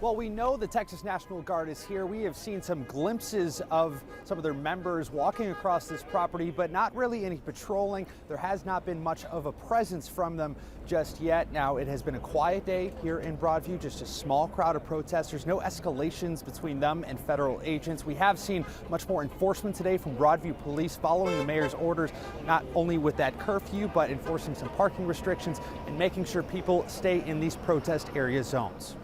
Well, we know the Texas National Guard is here. We have seen some glimpses of some of their members walking across this property, but not really any patrolling. There has not been much of a presence from them just yet. Now, it has been a quiet day here in Broadview, just a small crowd of protesters, no escalations between them and federal agents. We have seen much more enforcement today from Broadview police following the mayor's orders, not only with that curfew, but enforcing some parking restrictions and making sure people stay in these protest area zones.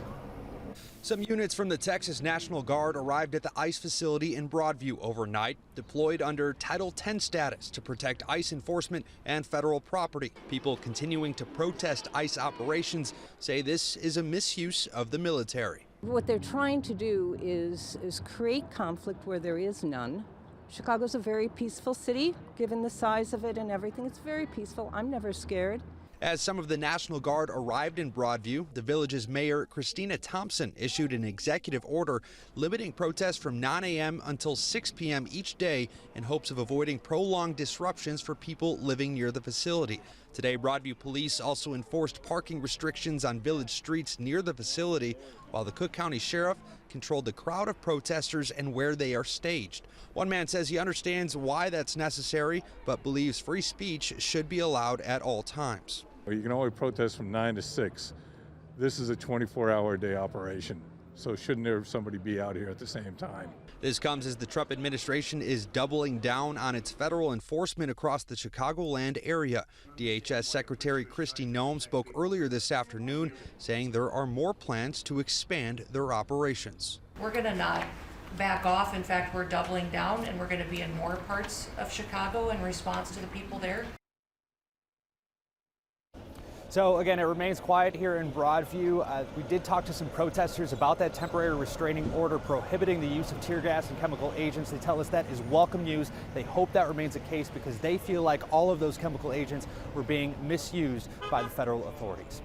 Some units from the Texas National Guard arrived at the ICE facility in Broadview overnight, deployed under Title X status to protect ICE enforcement and federal property. People continuing to protest ICE operations say this is a misuse of the military. What they're trying to do is create conflict where there is none. Chicago's a very peaceful city, given the size of it and everything. It's very peaceful. I'm never scared. As some of the National Guard arrived in Broadview, the village's mayor, Christina Thompson, issued an executive order limiting protests from 9 a.m. until 6 p.m. each day in hopes of avoiding prolonged disruptions for people living near the facility. Today, Broadview police also enforced parking restrictions on village streets near the facility, while the Cook County Sheriff controlled the crowd of protesters and where they are staged. One man says he understands why that's necessary, but believes free speech should be allowed at all times. You can only protest from 9 to 6. This is a 24-hour-a-day operation, so shouldn't there somebody be out here at the same time? This comes as the Trump administration is doubling down on its federal enforcement across the Chicagoland area. DHS Secretary Kristi Noem spoke earlier this afternoon, saying there are more plans to expand their operations. We're going to not back off. In fact, we're doubling down, and we're going to be in more parts of Chicago in response to the people there. So again, it remains quiet here in Broadview. We did talk to some protesters about that temporary restraining order prohibiting the use of tear gas and chemical agents. They tell us that is welcome news. They hope that remains the case because they feel like all of those chemical agents were being misused by the federal authorities.